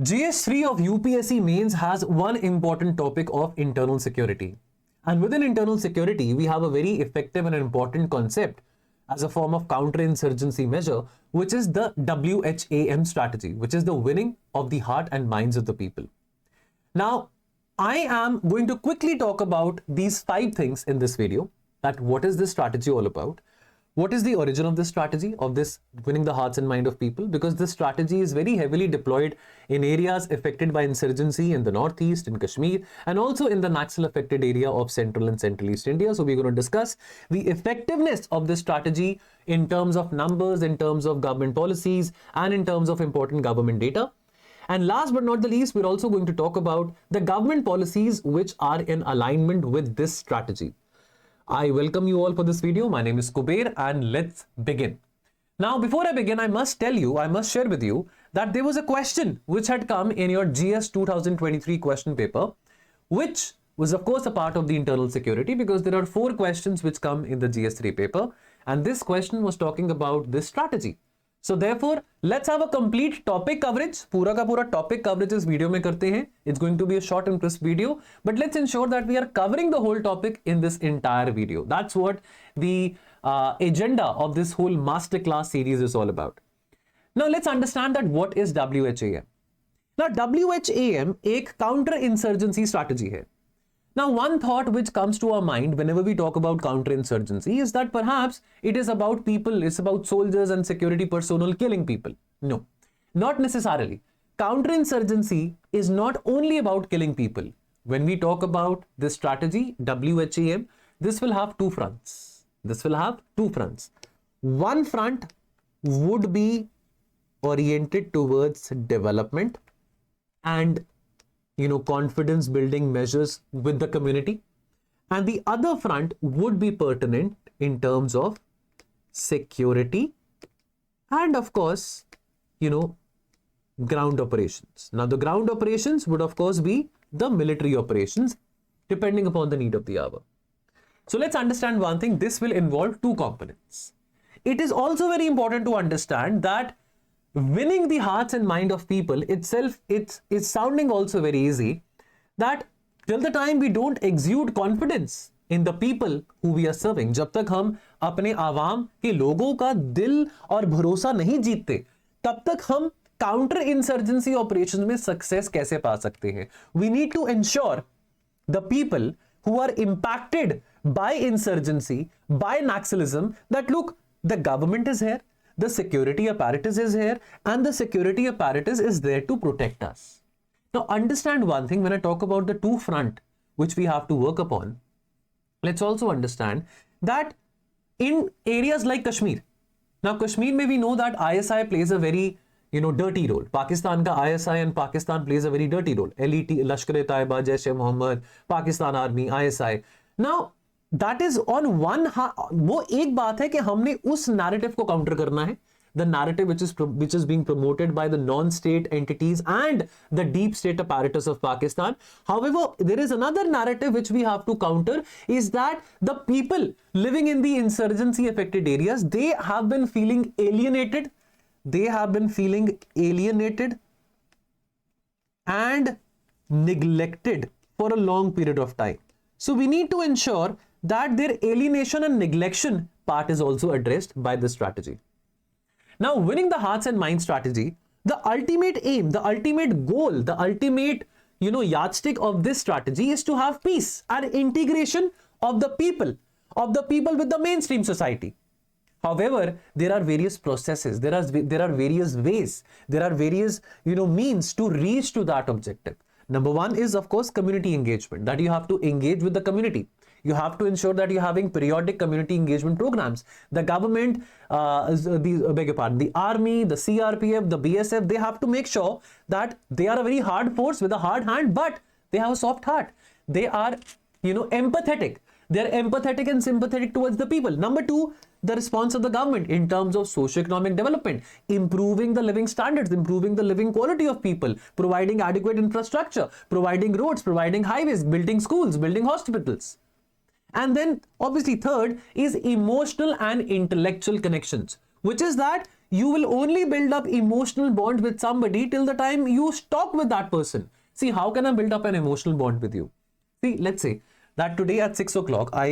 GS3 of UPSC mains has one important topic of internal security. And within internal security, we have a very effective and important concept as a form of counterinsurgency measure, which is the WHAM strategy, which is the winning of the heart and minds of the people. Now, I am going to quickly talk about these 5 things in this video, that what is this strategy all about? What is the origin of this strategy, of this winning the hearts and mind of people? Because this strategy is very heavily deployed in areas affected by insurgency in the northeast, in Kashmir, and also in the Naxal affected area of central and central east India. So we're going to discuss the effectiveness of this strategy in terms of numbers, in terms of government policies, and in terms of important government data. And last but not the least, we're also going to talk about the government policies which are in alignment with this strategy. I welcome you all for this video. My name is Kuber and let's begin. Now, before I begin, I must share with you that there was a question which had come in your GS 2023 question paper, which was of course a part of the internal security because there are 4 questions which come in the GS3 paper. And this question was talking about this strategy. So therefore, let's have a complete topic coverage. पूरा का पूरा topic coverage इस video में करते हैं. It's going to be a short and crisp video, but let's ensure that we are covering the whole topic in this entire video. That's what the agenda of this whole masterclass series is all about. Now let's understand that what is WHAM. Now WHAM एक counter insurgency strategy है. Now, one thought which comes to our mind whenever we talk about counterinsurgency is that perhaps it is about people, it's about soldiers and security personnel killing people. No, not necessarily. Counterinsurgency is not only about killing people. When we talk about this strategy, WHAM, this will have 2 fronts. This will have 2 fronts. One front would be oriented towards development and confidence building measures with the community, and the other front would be pertinent in terms of security and of course ground operations. Now the ground operations would of course be the military operations depending upon the need of the hour. So let's understand one thing. This will involve 2 components. It is also very important to understand that winning the hearts and mind of people itself, it's sounding also very easy, that till the time we don't exude confidence in the people who we are serving, जब तक हम अपने आवाम के लोगों का दिल और भरोसा नहीं जीतते, तब तक हम counter insurgency operations में success कैसे पा सकते हैं? We need to ensure the people who are impacted by insurgency, by Naxalism, that look, the government is here, the security apparatus is here, and the security apparatus is there to protect us. Now understand one thing, when I talk about the 2 front which we have to work upon, let's also understand that in areas like Kashmir, now Kashmir may we know that ISI plays a very dirty role. Pakistan ka ISI and Pakistan plays a very dirty role. LET, Lashkar-e-Taiba, Jaish-e-Mohammed, Pakistan Army, ISI. Now that is on one वो एक बात है कि हमने उस narrative को counter करना है, the narrative which is being promoted by the non-state entities and the deep state apparatus of Pakistan. However, there is another narrative which we have to counter, is that the people living in the insurgency affected areas, they have been feeling alienated, and neglected for a long period of time. So we need to ensure that their alienation and neglection part is also addressed by this strategy. Now, winning the hearts and minds strategy, the ultimate aim, the ultimate goal, the ultimate yardstick of this strategy is to have peace and integration of the people with the mainstream society. However, there are various processes, there are various ways, there are various means to reach to that objective. Number 1 is of course community engagement, that you have to engage with the community. You have to ensure that you're having periodic community engagement programs. The government, the army, the CRPF, the BSF, they have to make sure that they are a very hard force with a hard hand, but they have a soft heart. They are, empathetic. They're empathetic and sympathetic towards the people. Number 2, the response of the government in terms of socio-economic development, improving the living standards, improving the living quality of people, providing adequate infrastructure, providing roads, providing highways, building schools, building hospitals. And then obviously 3rd is emotional and intellectual connections, which is that you will only build up emotional bond with somebody till the time you talk with that person. See, how can I build up an emotional bond with you? See, let's say that today at 6 o'clock, I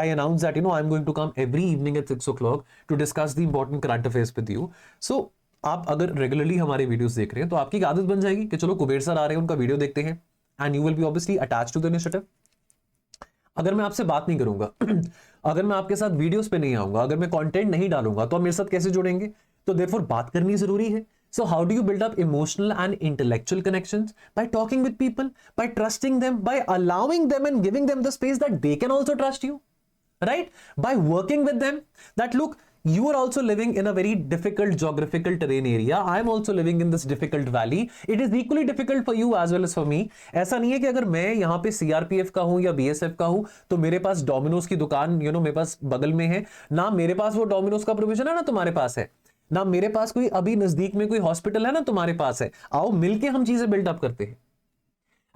announce that, I'm going to come every evening at 6 o'clock to discuss the important current affairs with you. So, आप अगर regularly हमारे videos देख रहे हैं तो आपकी एक आदत बन जाएगी कि चलो कुबेर सर आ रहे हैं, उनका वीडियो देखते हैं, and you will be obviously attached to the initiative. अगर मैं आपसे बात नहीं करूंगा, अगर मैं आपके साथ वीडियोस पे नहीं आऊंगा, अगर मैं कंटेंट नहीं डालूंगा, तो आप मेरे साथ कैसे जुड़ेंगे? तो देयरफॉर बात करनी जरूरी है. So how do you build up emotional and intellectual connections? By talking with people, by trusting them, by allowing them and giving them the space that they can also trust you, right? By working with them, that look, you are also living in a very difficult geographical terrain area. I am also living in this difficult valley. It is equally difficult for you as well as for me. ऐसा नहीं है कि अगर मैं यहाँ पे CRPF का हूँ या BSF का हूँ तो मेरे पास डोमिनोज की दुकान मेरे पास बगल में है ना, मेरे पास वो डोमिनोज का प्रोविजन है ना तुम्हारे पास है ना, मेरे पास कोई अभी नजदीक में कोई हॉस्पिटल है ना तुम्हारे पास है. आओ मिलके हम चीजें बिल्डअप करते हैं.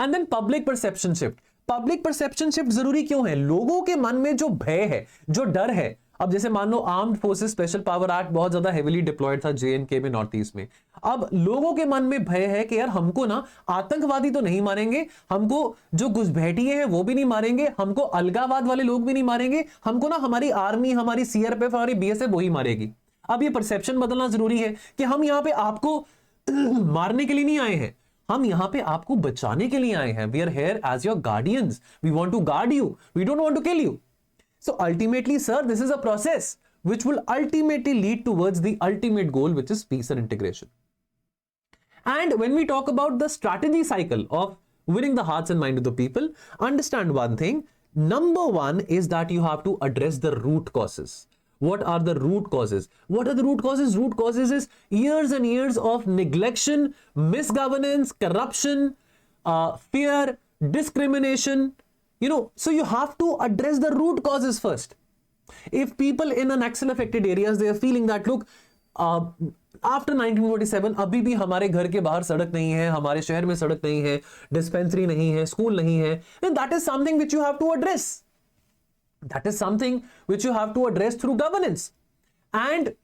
And then public perception shift. Public perception shift जरूरी क्यों है? लोगों के मन में जो भय है, जो डर है, अब जैसे मान लो armed forces special power act बहुत ज्यादा हेविली डिप्लॉयड था JNK में, नॉर्थ ईस्ट में. अब लोगों के मन में भय है कि यार हमको ना आतंकवादी तो नहीं मारेंगे, हमको जो घुसपैठिए हैं वो भी नहीं मारेंगे, हमको अलगावाद वाले लोग भी नहीं मारेंगे, हमको ना हमारी आर्मी, हमारी CRPF, हमारी BSF वही मारेगी. अब ये परसेप्शन बदलना जरूरी है कि हम यहां पे आपको मारने के लिए नहीं आए हैं, हम यहां पे आपको बचाने के लिए आए हैं. We are here as your guardians, we want to guard you, we don't want to kill you. So ultimately, sir, this is a process which will ultimately lead towards the ultimate goal, which is peace and integration. And when we talk about the strategy cycle of winning the hearts and minds of the people, understand one thing. Number one is that you have to address the root causes. What are the root causes? What are the root causes? Root causes is years and years of neglection, misgovernance, corruption, fear, discrimination. So you have to address the root causes first. If people in an Naxal affected areas, they are feeling that look, after 1947 अभी भी हमारे घर के बाहर सड़क नहीं है, हमारे शहर में सड़क नहीं है, डिस्पेंसरी नहीं है, स्कूल नहीं है, then that is something which you have to address. That is something which you have to address through governance. And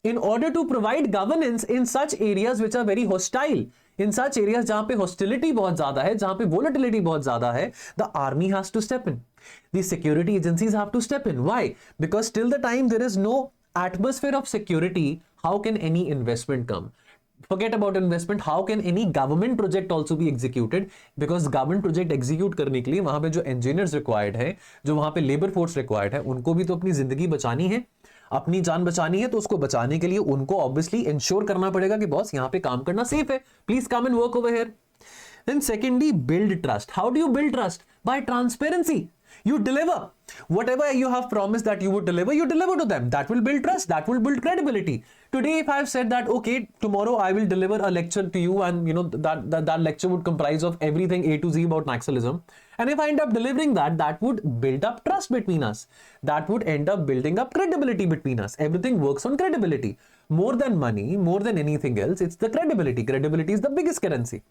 in order to provide governance in such areas which are very hostile, in such areas जहां पे hostility बहुत ज्यादा है, जहां पे volatility बहुत ज्यादा है, the army has to step in. The security agencies have to step in. Why? Because till the time there is no atmosphere of security, how can any investment come? Forget about investment. How can any government project also be executed? Because government project execute करने के लिए वहां पे जो engineers required है, जो वहां पे labor force required है, उनको भी तो अपनी जिंदगी बचानी है, अपनी जान बचानी है. तो उसको बचाने के लिए उनको ऑब्वियसली इंश्योर करना पड़ेगा कि बॉस यहां पे काम करना सेफ है, please come and work over here. Then secondly, build trust. How do you build trust? By transparency. You deliver whatever you have promised that you would deliver, you deliver to them. That will build trust, that will build credibility. Today if I have said that okay, tomorrow I will deliver a lecture to you, and that lecture would comprise of everything A to Z about Naxalism, and if I end up delivering that would build up trust between us, that would end up building up credibility between us. Everything works on credibility. More than money, more than anything else, it's the credibility. Credibility is the biggest currency.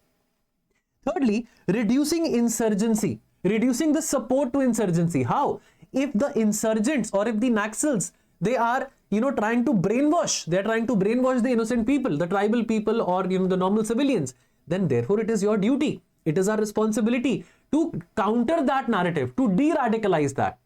Thirdly, reducing insurgency, reducing the support to insurgency. How? If the insurgents or if the Naxals, they are trying to brainwash, they are trying to brainwash the innocent people, the tribal people, or the normal civilians, then therefore it is your duty, it is our responsibility to counter that narrative, to de-radicalize that.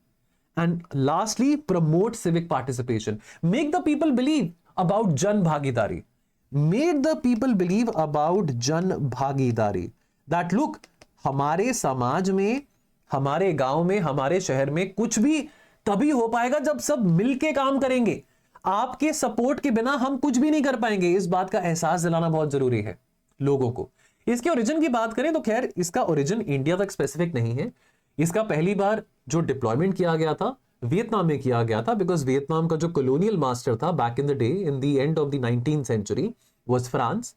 And lastly, promote civic participation. Make the people believe about Jan Bhagidari. Make the people believe about Jan Bhagidari. That look, हमारे समाज में, हमारे गांव में, हमारे शहर में कुछ भी तभी हो पाएगा जब सब मिलके काम करेंगे. आपके सपोर्ट के बिना हम कुछ भी नहीं कर पाएंगे. इस बात का एहसास दिलाना बहुत जरूरी है लोगों को. इसके ओरिजिन की बात करें तो खैर इसका ओरिजिन इंडिया तक स्पेसिफिक नहीं है. इसका पहली बार जो डिप्लॉयमेंट किया गया था वियतनाम में किया गया था, बिकॉज वियतनाम का जो कॉलोनियल मास्टर था back in the day, in the end of the 19th century, was France.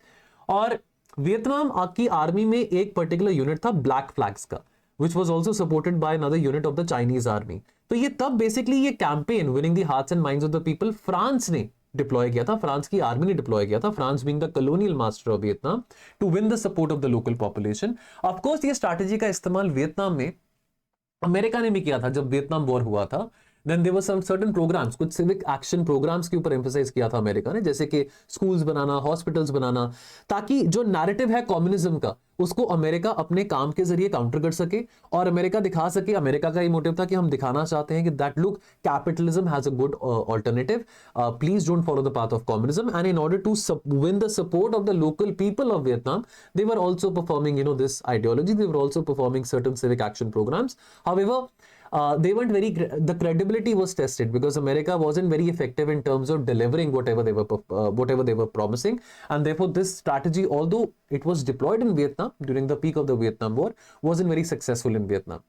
और वियतनाम की आर्मी में एक पर्टिकुलर यूनिट था ब्लैक फ्लैग्स का, which was also supported by another unit of the Chinese army. तो ये तब बेसिकली ये campaign winning the hearts and minds of the people France ने डिप्लॉय किया था, फ्रांस की आर्मी ने डिप्लॉय किया था, France being the colonial master of Vietnam, to win the support of the local population. Of course ये strategy का इस्तेमाल वियतनाम में अमेरिका ने भी किया था. जब वियतनाम वॉर हुआ था then there were some certain programs, कुछ सिविक एक्शन प्रोग्राम्स के ऊपर एम्फसाइज किया था अमेरिका ने, जैसे कि स्कूल्स बनाना, हॉस्पिटल्स बनाना, ताकि जो नैरेटिव है कम्युनिज्म का उसको अमेरिका अपने काम के जरिए काउंटर कर सके और अमेरिका दिखा सके। अमेरिका का ये मोटिव था कि हम दिखाना चाहते हैं कि that look capitalism has a good alternative, please don't follow the path of communism, and in order to win the support of the local people of Vietnam, they were also performing, this ideology, they were also performing certain civic action programs. However, they weren't very, the credibility was tested because America wasn't very effective in terms of delivering whatever they were promising, and therefore this strategy, although it was deployed in Vietnam during the peak of the Vietnam War, wasn't very successful in Vietnam.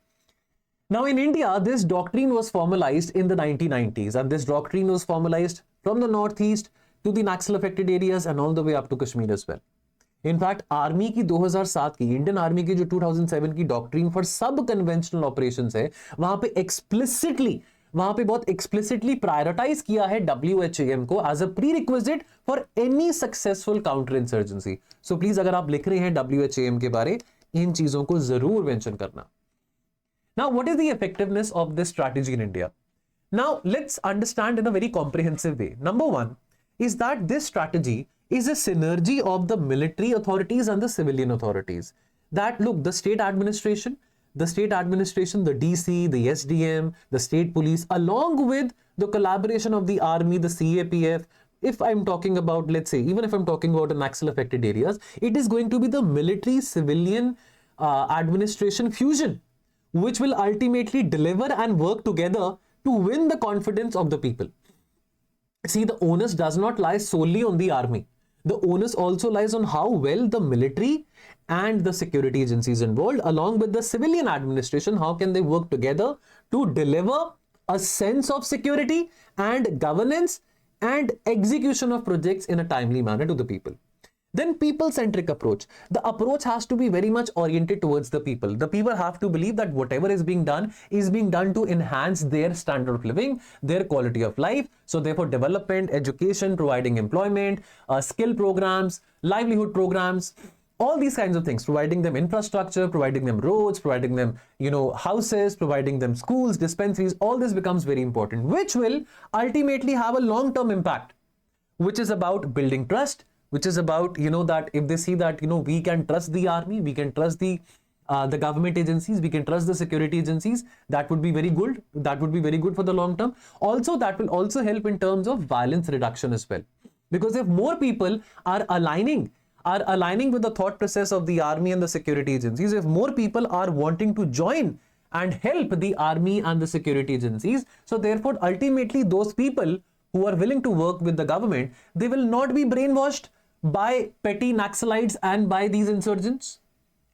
Now in India, this doctrine was formalized in the 1990s, and this doctrine was formalized from the northeast to the Naxal affected areas and all the way up to Kashmir as well. In fact army की 2007 की, Indian army की जो 2007 की doctrine for सब conventional operations है, वहां पे बहुत एक्सप्लिसिटली प्रायोरिटाइज किया है WHAM को as a prerequisite for any successful counter insurgency. So please अगर आप लिख रहे हैं WHAM के बारे, इन चीजों को जरूर मेंशन करना. Now what is the effectiveness of this strategy in India? Now let's understand in a very comprehensive way. Number one is that this strategy is a synergy of the military authorities and the civilian authorities. That look, the state administration, the DC, the SDM, the state police, along with the collaboration of the army, the CAPF. If I'm talking about, let's say, even if I'm talking about the Naxal affected areas, it is going to be the military civilian administration fusion, which will ultimately deliver and work together to win the confidence of the people. See, the onus does not lie solely on the army. The onus also lies on how well the military and the security agencies involved, along with the civilian administration, how can they work together to deliver a sense of security and governance and execution of projects in a timely manner to the people. Then people-centric approach. The approach has to be very much oriented towards the people. The people have to believe that whatever is being done to enhance their standard of living, their quality of life. So therefore, development, education, providing employment, skill programs, livelihood programs, all these kinds of things, providing them infrastructure, providing them roads, providing them, houses, providing them schools, dispensaries, all this becomes very important, which will ultimately have a long-term impact, which is about building trust, which is about, that if they see that, we can trust the army, we can trust the government agencies, we can trust the security agencies, that would be very good. That would be very good for the long term. Also, that will also help in terms of violence reduction as well. Because if more people are aligning with the thought process of the army and the security agencies, if more people are wanting to join and help the army and the security agencies, so therefore, ultimately, those people who are willing to work with the government, they will not be brainwashed by petty Naxalites and by these insurgents.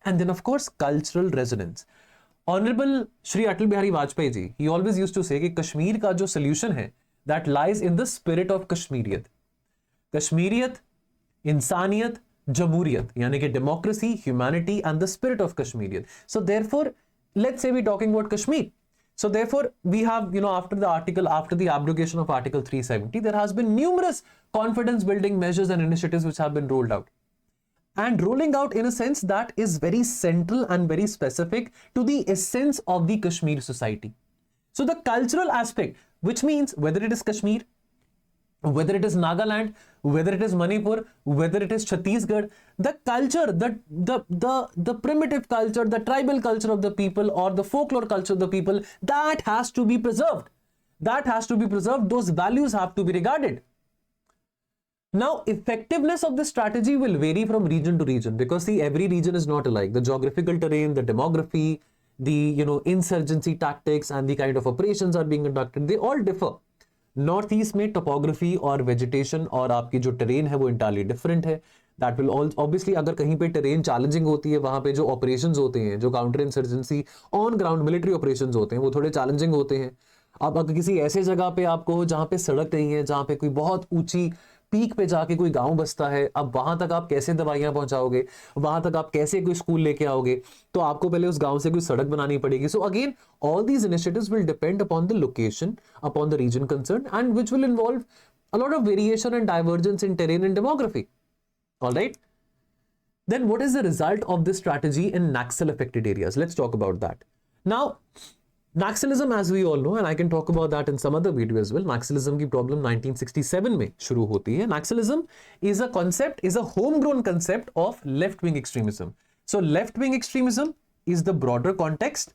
And then, of course, cultural resonance. Honorable Shri Atal Bihari Vajpayee ji, he always used to say कि कश्मीर का जो solution है, that lies in the spirit of Kashmiriyat. Kashmiriyat, इंसानियत, jamhuriyat, यानी कि democracy, humanity, and the spirit of Kashmiriyat. So therefore, let's say we're talking about Kashmir. So therefore, we have, after the abrogation of Article 370, there has been numerous confidence building measures and initiatives which have been rolled out. And rolling out in a sense that is very central and very specific to the essence of the Kashmir society. So the cultural aspect, which means whether it is Kashmir, whether it is Nagaland, whether it is Manipur, whether it is Chhattisgarh, the culture, the primitive culture, the tribal culture of the people, or the folklore culture of the people, that has to be preserved. That has to be preserved. Those values have to be regarded. Now, effectiveness of this strategy will vary from region to region, because see, every region is not alike. The geographical terrain, the demography, the insurgency tactics, and the kind of operations are being conducted, they all differ. North east में topography और vegetation और आपकी जो terrain है वो entirely different है. That will obviously, अगर कहीं पे टेरेन चैलेंजिंग होती है, वहां पे जो ऑपरेशंस होते हैं, जो counter insurgency on ground military operations होते हैं, वो थोड़े चैलेंजिंग होते हैं. अब अगर किसी ऐसे जगह पे आपको जहाँ पे सड़क नहीं है, जहाँ पे कोई बहुत ऊंची पीक पे जाके कोई गांव बसता है, अब वहां तक आप कैसे दवाइयां पहुंचाओगे, वहां तक आप कैसे कोई स्कूल लेके आओगे, तो आपको पहले उस गांव से कोई सड़क बनानी पड़ेगी. So again, all these initiatives will depend upon the location, upon the region concern, and which will involve a lot of variation and divergence in terrain and demography. All right. Then what is the result of this strategy in Naxal affected areas? Let's talk about that. Now, Naxalism, as we all know, and I can talk about that in some other video as well. Naxalism की problem 1967 में शुरू होती है. Naxalism is a concept, is a homegrown concept of left-wing extremism. So left-wing extremism is the broader context,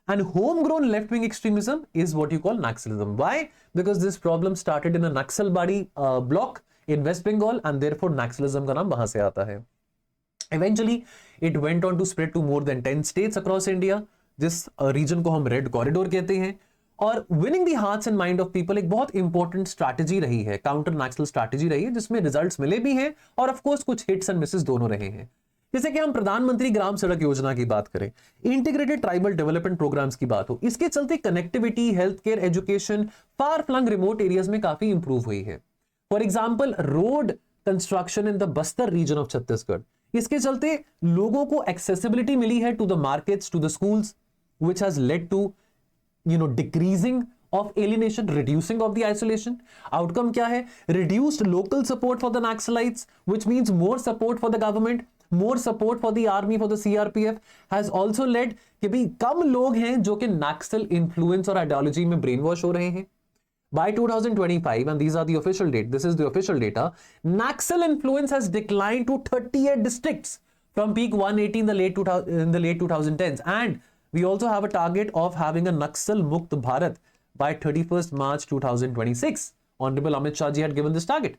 and homegrown left-wing extremism is what you call Naxalism. Why? Because this problem started in a Naxalbari block in West Bengal, and therefore Naxalism का नाम वहां से आता है. Eventually, it went on to spread to more than 10 states across India. जिस reason को हम red corridor कहते हैं. और winning the hearts and mind of people एक बहुत इंपॉर्टेंट स्ट्रैटेजी रही है, काउंटर नक्सल स्ट्रैटेजी रही है, जिसमें रिजल्ट्स मिले भी हैं और ऑफ कोर्स कुछ हिट्स एंड मिसेस दोनों रहे हैं. जैसे कि हम प्रधानमंत्री ग्राम सड़क योजना की बात करें, इंटीग्रेटेड ट्राइबल डेवलपमेंट प्रोग्राम्स की बात हो, इसके चलते connectivity, health care, education far flung remote areas में काफी इंप्रूव हुई है. For example road construction in the Bastar region of Chhattisgarh, इसके चलते लोगों को एक्सेसिबिलिटी मिली है to the markets, to the schools, which has led to decreasing of alienation, reducing of the isolation. Outcome क्या है? Reduced local support for the Naxalites, which means more support for the government, more support for the army, for the CRPF, has also led कि भाई कम लोग हैं जो कि Naxal influence और ideology में brain wash हो रहे हैं. By 2025, and these are the official date, this is the official data, Naxal influence has declined to 38 districts from peak 180 in the late 2010s, and we also have a target of having a Naxal Mukt Bharat by 31st March 2026. Honorable Amit Shah ji had given this target.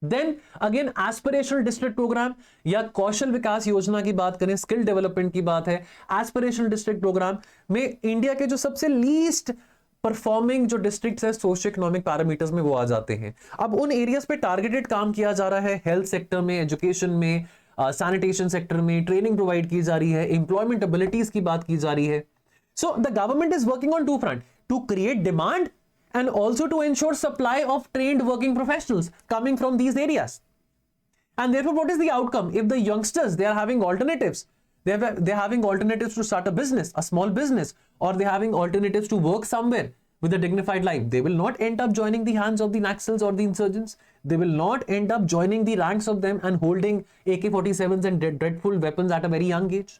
Then again aspirational district program या कौशल विकास योजना की बात करें, skill development की बात है. Aspirational district programme में India के जो सबसे लीस्ट परफॉर्मिंग जो डिस्ट्रिक्ट्स है सोशियो इकोनॉमिक पैरामीटर्स में वो आ जाते हैं. अब उन एरियाज पे टारगेटेड काम किया जा रहा है, हेल्थ सेक्टर में, एजुकेशन में, सैनिटेशन सेक्टर में ट्रेनिंग प्रोवाइड की जा रही है, एम्प्लॉयमेंट एबिलिटीज की बात की जा रही है. So the government is working on two front to create demand and also to ensure supply of trained working professionals coming from these areas. And therefore, what is the outcome? If the youngsters, they are having alternatives, they're having alternatives to start a business, a small business, or they're having alternatives to work somewhere with a dignified life, they will not end up joining the hands of the Naxals or the insurgents. They will not end up joining the ranks of them and holding AK-47s and dreadful weapons at a very young age.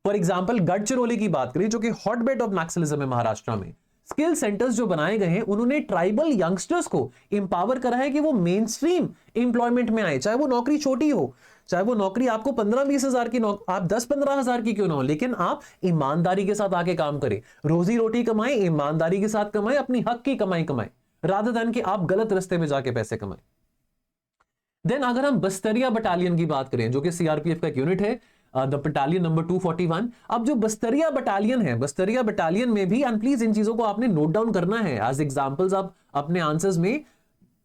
For example, Gadchiroli की बात करें जो कि hotbed of Naxalism है महाराष्ट्र में, skill centres जो बनाए गए हैं उन्होंने ट्राइबल यंगस्टर्स को इंपावर करा है कि वो मेन स्ट्रीम एम्प्लॉयमेंट में आए, चाहे वो नौकरी छोटी हो, चाहे वो नौकरी आपको 15-20 हजार की आप 10-15 हजार की क्यों ना हो, लेकिन आप ईमानदारी के साथ आके काम करें, रोजी रोटी कमाएं, ईमानदारी के साथ कमाएं, अपनी हक की कमाई कमाएं, रादर देन कि आप गलत रास्ते में जाके पैसे कमाएं. देन अगर हम बस्तरिया बटालियन की बात करें जो कि सीआरपीएफ का एक यूनिट है, द बटालियन नंबर 241. अब जो बस्तरिया बटालियन है, बस्तरिया बटालियन में भी, एंड प्लीज इन चीजों को आपने नोट डाउन करना है, एज एग्जांपल्स आप अपने आंसर्स में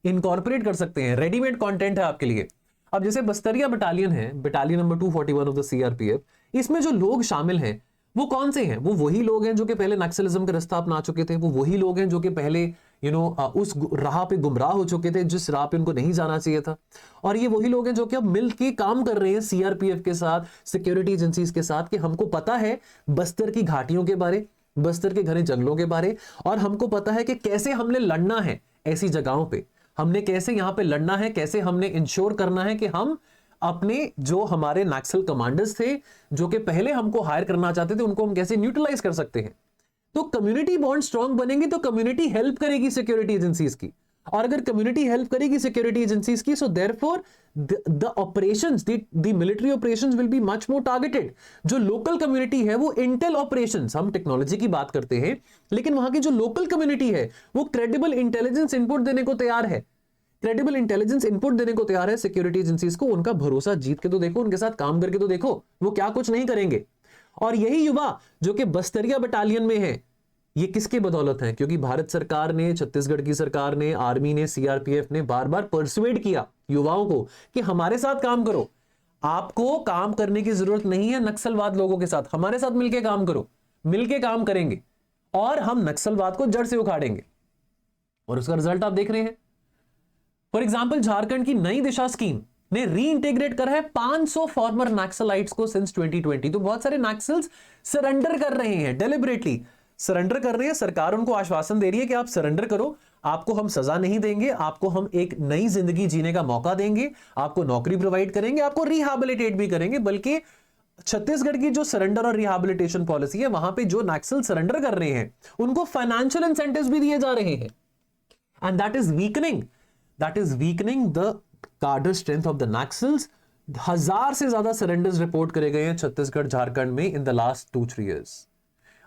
इनकॉर्पोरेट कर सकते हैं, रेडीमेड कंटेंट है आपके लिए. अब जैसे बस्तरिया बटालियन है, battalion number 241 of the CRPF, इसमें जो लोग शामिल हैं वो कौन से हैं? वो वही लोग हैं जो कि पहले नक्सलिज्म का रास्ता अपना चुके थे, वो वही लोग हैं जो कि पहले उस राह पे गुमराह हो चुके थे जिस राह पे उनको नहीं जाना चाहिए था, और ये वही लोग हैं जो कि अब मिल के काम कर रहे हैं सीआरपीएफ के साथ, सिक्योरिटी एजेंसीज के साथ, कि हमको पता है बस्तर की घाटियों के बारे, बस्तर के घने जंगलों के बारे, और हमको पता है कि कैसे हमने लड़ना है ऐसी जगहों पे, हमने कैसे यहां पे लड़ना है, कैसे हमने इंश्योर करना है कि हम अपने जो हमारे नक्सल कमांडर्स थे जो कि पहले हमको हायर करना चाहते थे उनको हम कैसे न्यूट्रलाइज कर सकते हैं. तो कम्युनिटी बॉन्ड स्ट्रांग बनेंगे तो कम्युनिटी हेल्प करेगी सिक्योरिटी एजेंसीज की, और अगर कम्युनिटी हेल्प करेगी सिक्योरिटी एजेंसीज की, so therefore the operations, the military operations will be much more targeted. जो लोकल कम्युनिटी है वो इंटेल ऑपरेशंस, हम टेक्नोलॉजी की बात करते हैं, लेकिन वहां की जो लोकल कम्युनिटी है वो क्रेडिबल इंटेलिजेंस इनपुट देने को तैयार है, क्रेडिबल इंटेलिजेंस इनपुट देने को तैयार है सिक्योरिटी एजेंसीज को. उनका भरोसा जीत के तो देखो, उनके साथ काम करके तो देखो वो क्या कुछ नहीं करेंगे. और यही युवा जो कि बस्तरिया बटालियन में है, ये किसके बदौलत है? क्योंकि भारत सरकार ने, छत्तीसगढ़ की सरकार ने, आर्मी ने, सीआरपीएफ ने बार बार परसुएड किया युवाओं को कि हमारे साथ काम करो, आपको काम करने की जरूरत नहीं है नक्सलवाद लोगों के साथ, हमारे साथ मिलकर काम करो, मिलकर काम करेंगे और हम नक्सलवाद को जड़ से उखाड़ेंगे. और उसका रिजल्ट आप देख रहे हैं. फॉर एग्जाम्पल झारखंड की नई दिशा स्कीम ने रीइंटीग्रेट करा है 500 फॉर्मर नक्सलाइट्स को सिंस 2020. तो बहुत सारे नक्सल्स सरेंडर कर रहे हैं, डेलिबरेटली सरेंडर कर रहे हैं. सरकार उनको आश्वासन दे रही है कि आप सरेंडर करो, आपको हम सजा नहीं देंगे, आपको हम एक नई जिंदगी जीने का मौका देंगे, आपको नौकरी प्रोवाइड करेंगे, आपको रिहैबिलिटेट भी करेंगे, बल्कि छत्तीसगढ़ की जो सरेंडर और रिहैबिलिटेशन पॉलिसी है, वहां पे जो नक्सल सरेंडर कर रहे हैं उनको फाइनेंशियल इंसेंटिव्स भी दिए जा रहे हैं, and that is weakening the कार्डर स्ट्रेंथ ऑफ द नक्सल्स। 1000 से ज्यादा सरेंडर्स रिपोर्ट करे गए हैं छत्तीसगढ़ झारखंड में इन द लास्ट 2-3 years।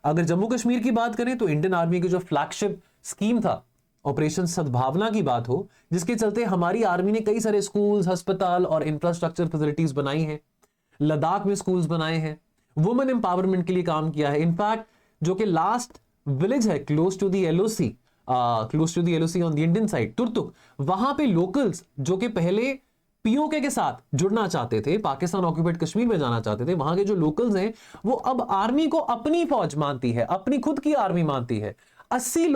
अगर जम्मू कश्मीर की बात करें तो इंडियन आर्मी की जो फ्लैगशिप स्कीम था ऑपरेशन सद्भावना की बात हो, जिसके चलते हमारी आर्मी ने कई सारे स्कूल्स, अस्पताल और इंफ्रास्ट्रक्चर फैसिलिटीज बनाई हैं, लद्दाख में स्कूल्स बनाए हैं, वुमेन एम्पावरमेंट के लिए काम किया है। इनफैक्ट जो कि लास्ट विलेज है close to the LOC on the Indian side, Turtuk, वहां पे लोकल्स जो कि पहले पीओके के साथ जुड़ना चाहते थे, पाकिस्तान ऑक्यूपाइड कश्मीर में जाना चाहते थे, वहां के जो लोकल्स हैं वो अब आर्मी को अपनी फौज मानती है, अपनी खुद की आर्मी मानती है। 80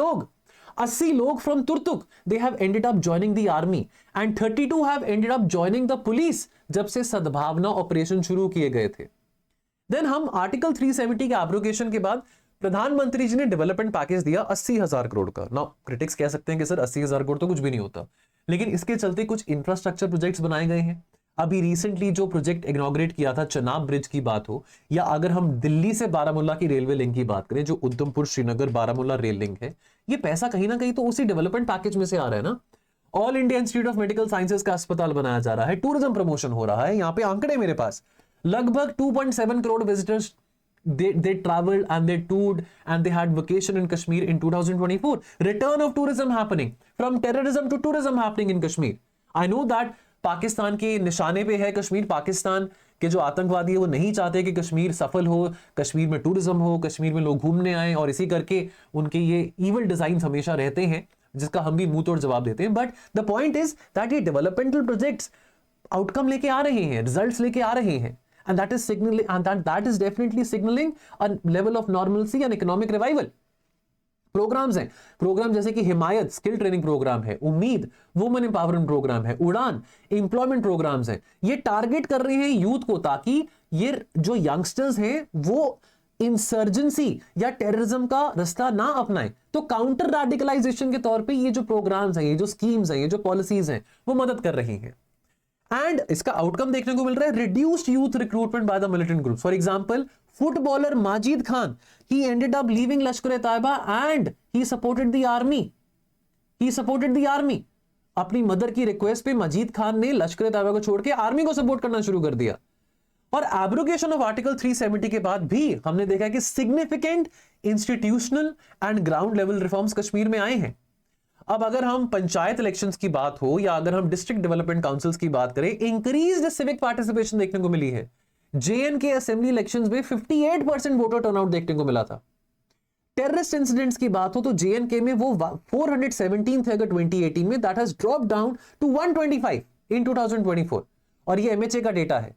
लोग from Turtuk they have ended up joining the army and 32 have ended up joining the police जब से सद्भावना ऑपरेशन शुरू किए गए थे। देन हम आर्टिकल 370 के एब्रोगेशन के बाद प्रधानमंत्री जी ने डेवलपमेंट पैकेज दिया 80,000 करोड़ का। नाउ क्रिटिक्स कह सकते हैं कि सर 80,000 करोड़ तो कुछ भी नहीं होता, लेकिन इसके चलते कुछ इंफ्रास्ट्रक्चर प्रोजेक्ट्स बनाए गए हैं। अभी रिसेंटली जो प्रोजेक्ट इनॉग्रेट किया था, चनाब ब्रिज की बात हो, या अगर हम दिल्ली से बारामूला की रेलवे लिंक की बात करें, जो उधमपुर श्रीनगर बारामूला रेल लिंक है, ये पैसा कहीं ना कहीं तो उसी डेवलपमेंट पैकेज में से आ रहा है ना। All India institute of medical sciences का अस्पताल बनाया जा रहा है, टूरिज्म प्रमोशन हो रहा है। यहाँ पे आंकड़े मेरे पास, लगभग 2.7 crore visitors they traveled and they toured and they had vacation in Kashmir in 2024. Return of tourism happening, from terrorism to tourism happening in Kashmir. I know that Pakistan के निशाने पे है कश्मीर, पाकिस्तान के जो आतंकवादी है वो नहीं चाहते कि कश्मीर सफल हो, कश्मीर में टूरिज्म हो, कश्मीर में लोग घूमने आए, और इसी करके उनके ये इवल डिजाइन हमेशा रहते हैं, जिसका हम भी मुंह तोड़ जवाब देते हैं। But the point is that ये डेवलपमेंटल प्रोजेक्ट्स आउटकम लेके आ रहे हैं, रिजल्ट्स लेके आ रहे हैं, and that is signaling, and that is definitely signaling a level of normalcy and economic revival. Programs हैं, प्रोग्राम जैसे कि हिमायत स्किल ट्रेनिंग प्रोग्राम है, उम्मीद वुमेन एम्पावरमेंट प्रोग्राम है, उड़ान एम्प्लॉयमेंट प्रोग्राम्स हैं। ये टारगेट कर रहे हैं यूथ को, ताकि ये जो यंगस्टर्स हैं वो इंसर्जेंसी या टेररिज्म का रास्ता ना अपनाएं। तो काउंटर रेडिकलाइजेशन के तौर पे ये जो प्रोग्राम्स हैं, ये जो स्कीम्स हैं, ये जो पॉलिसीज हैं, वो मदद कर रही हैं। एंड इसका आउटकम देखने को मिल रहा है, reduced youth recruitment by the militant groups. For example, footballer Majid Khan, he ended up leaving Lashkar-e-Taiba and he supported the army. अपनी मदर की रिक्वेस्ट पे मजीद खान ने लश्कर-ए-तैयबा को छोड़ के आर्मी को सपोर्ट करना शुरू कर दिया। और एब्रोगेशन ऑफ आर्टिकल 370 के बाद भी हमने देखा कि significant institutional and ground level reforms Kashmir में आए हैं। अब अगर हम पंचायत इलेक्शंस की बात हो या अगर हम डिस्ट्रिक्ट डेवलपमेंट काउंसिल्स की बात करें, इंक्रीज्ड सिविक पार्टिसिपेशन देखने को मिली है। जेएनके असेंबली इलेक्शंस में 58% वोटर टर्नआउट देखने को मिला था। टेररिस्ट इंसिडेंट्स की बात हो तो जेएनके में वो 417 थे अगर 2018 में, that has drop down to 125 in 2024, और ये एमएचए का डेटा है।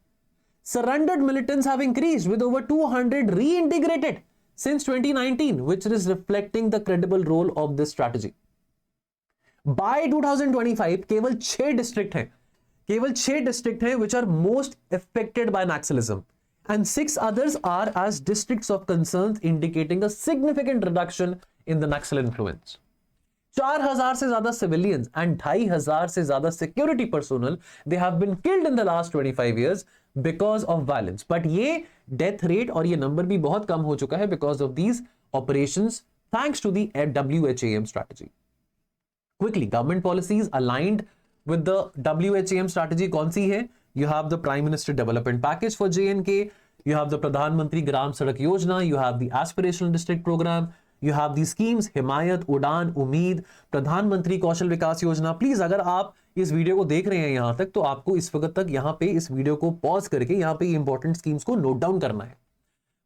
Surrendered militants have increased with over 200 reintegrated since 2019, which is reflecting the credible role of this strategy. By 2025 केवल 6 डिस्ट्रिक्ट हैं which are most affected by Naxalism, and 6 others are as districts of concerns, indicating a significant reduction in the Naxal influence. 4,000 से ज्यादा civilians and 2,500 से ज्यादा security personnel they have been killed in the last 25 years because of violence. But ये death rate और ये number भी बहुत कम हो चुका है because of these operations, thanks to the WHAM strategy. Quickly, government policies aligned with the WHAM strategy कौन सी है? You have the Prime Minister Development Package for JNK, you have the प्रधान मंत्री ग्राम सड़क योजना, you have the Aspirational District Program, you have the schemes हिमायत, उड़ान, उम्मीद, प्रधानमंत्री कौशल विकास योजना। Please अगर आप इस वीडियो को देख रहे हैं यहां तक, तो आपको इस वक्त तक यहाँ पे इस वीडियो को पॉज करके यहाँ पे इंपॉर्टेंट स्कीम्स को नोट डाउन करना है।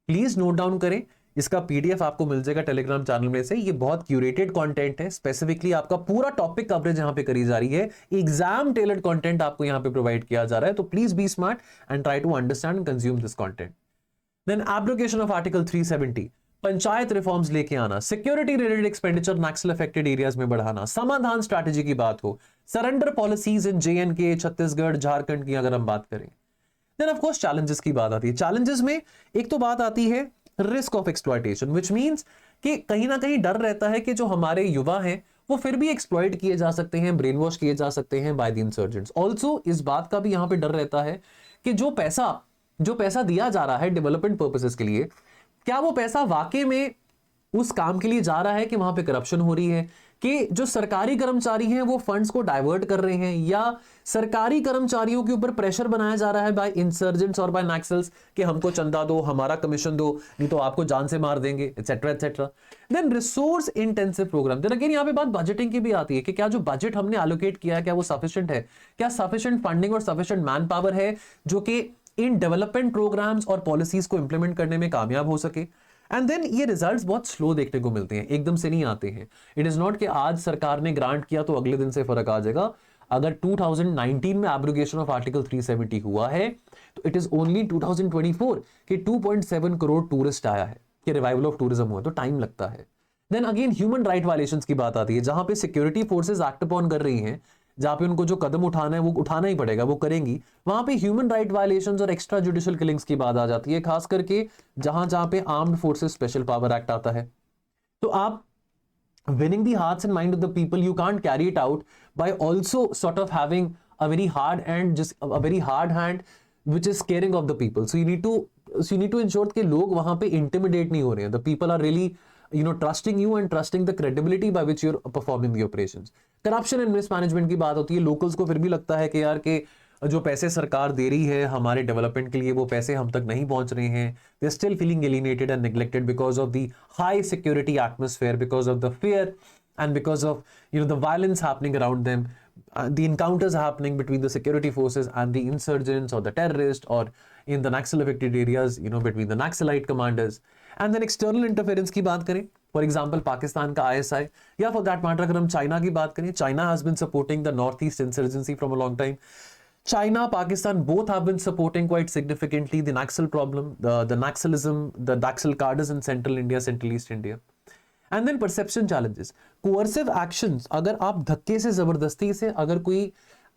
प्लीज नोट डाउन करें। इसका पीडीएफ आपको मिल जाएगा टेलीग्राम चैनल में से। ये बहुत क्यूरेटेड कंटेंट है, स्पेसिफिकली आपका पूरा टॉपिक कवरेज यहां पे करी जा रही है, एग्जाम टेलर्ड कंटेंट आपको यहां पे प्रोवाइड किया जा रहा है। तो please be smart and try to understand and consume this content. Then abrogation of article 370, panchayat reforms लेके आना, security related expenditure Naxal affected areas में बढ़ाना, समाधान स्ट्रैटेजी की बात हो, surrender policies in J and K, Chhattisgarh, Jharkhand की अगर हम बात करें। देन ऑफ कोर्स चैलेंजेस की बात आती है। चैलेंजेस में एक तो बात आती है risk of exploitation, which means कि कहीं ना कहीं डर रहता है कि जो हमारे युवा हैं वो फिर भी एक्सप्लॉइट किए जा सकते हैं, ब्रेन वॉश किए जा सकते हैं बाय द इंसर्जेंट्स। ऑल्सो इस बात का भी यहां पे डर रहता है कि जो पैसा जो पैसा दिया जा रहा है डेवलपमेंट पर्पसेस के लिए, क्या वो पैसा वाकई में उस काम के लिए जा रहा है कि वहां पे करप्शन हो रही है, कि जो सरकारी कर्मचारी हैं वो फंड्स को डाइवर्ट कर रहे हैं, या सरकारी कर्मचारियों के ऊपर प्रेशर बनाया जा रहा है बाय इंसर्जेंट्स और बाय नक्सल्स कि हमको चंदा दो, हमारा कमीशन दो, नहीं तो आपको जान से मार देंगे, etcetera etcetera. Then resource intensive program, then again यहाँ पे बात बजटिंग की भी आती है कि क्या जो बजट हमने एलोकेट किया है क्या वो सफिशिएंट है, क्या सफिशिएंट फंडिंग और सफिशिएंट मैन पावर है जो कि इन डेवलपमेंट प्रोग्राम्स और पॉलिसीज को इंप्लीमेंट करने में कामयाब हो सके। एंड देन ये रिजल्ट्स बहुत स्लो देखने को मिलते हैं, एकदम से नहीं आते हैं। इट इज नॉट कि आज सरकार ने ग्रांट किया तो अगले दिन से फर्क आ जाएगा। अगर 2019 में एब्रोगेशन ऑफ आर्टिकल 370 हुआ है तो इट इज ओनली 2024 कि 2.7 करोड़ टूरिस्ट आया है, कि रिवाइवल ऑफ टूरिज्म हुआ, तो टाइम लगता है। Then again human right violations की बात आती है, जहां पे सिक्योरिटी फोर्सेस एक्ट अपॉन कर रही हैं, जहां पे उनको जो कदम उठाना है वो उठाना ही पड़ेगा, वो करेंगी, वहां पे ह्यूमन राइट वायलेशंस और एक्स्ट्रा जुडिशियल किलिंग्स की बात आ जाती है, खास करके जहां जहां पे armed forces special power act आता है। तो आप winning the hearts and mind of the people, you can't carry it out by also sort of having a very hard and just a very hard hand which is caring of the people. So you need to ensure कि लोग वहां पे intimidate नहीं हो रहे हैं, the people are really trusting you and trusting the credibility by which you're performing the operations. Corruption and mismanagement की बात होती है, लोकल्स को फिर भी लगता है कि यार के जो पैसे सरकार दे रही है हमारे डेवलपमेंट के लिए वो पैसे हम तक नहीं पहुंच रहे हैं, they are still feeling alienated and neglected because of the high security atmosphere, because of the fear and because of the violence happening around them, the encounters happening between the security forces and the insurgents or the terrorists, or in the Naxal affected areas between the Naxalite commanders. And then external interference की बात करें, for example Pakistan का ISI, या for that matter अगर हम China की बात करें, China has been supporting the northeast insurgency from a long time. China, Pakistan both have been supporting quite significantly the Naxal problem, the Naxalism, the Naxal cadres in central India, central east India. And then perception challenges, coercive actions, अगर आप धक्के से जबरदस्ती से अगर कोई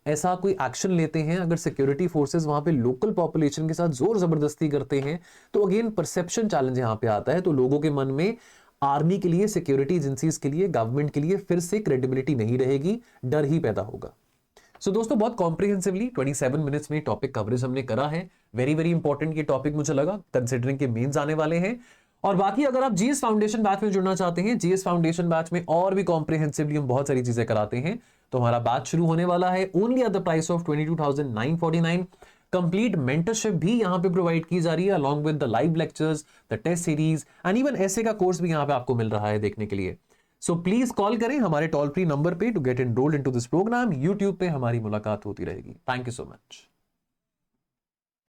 ऐसा कोई एक्शन लेते हैं, अगर सिक्योरिटी फोर्सेस वहां पे लोकल पॉपुलेशन के साथ जोर जबरदस्ती करते हैं, तो अगेन परसेप्शन चैलेंज यहां पे आता है। तो लोगों के मन में आर्मी के लिए, सिक्योरिटी एजेंसीज के लिए, गवर्नमेंट के लिए फिर से क्रेडिबिलिटी नहीं रहेगी, डर ही पैदा होगा। सो दोस्तों बहुत कॉम्प्रिहेंसिवली 27 मिनट्स में टॉपिक कवरेज हमने करा है। वेरी वेरी इंपॉर्टेंट ये टॉपिक मुझे लगा, कंसिडरिंग के मेंस आने वाले हैं। और बाकी अगर आप जीएस फाउंडेशन बैच में जुड़ना चाहते हैं, जीएस फाउंडेशन बैच में और भी कॉम्प्रिहेंसिवली हम बहुत सारी चीजें कराते हैं, तो हमारा बैच शुरू होने वाला है only at the price of 22,949। Complete mentorship भी यहां पे प्रोवाइड की जा रही है along with the live lectures, the test series and even ऐसे का कोर्स भी यहां पे आपको मिल रहा है देखने के लिए। सो प्लीज कॉल करें हमारे टोल फ्री नंबर पे to get enrolled into this program. YouTube पे हमारी मुलाकात होती रहेगी। Thank you so much.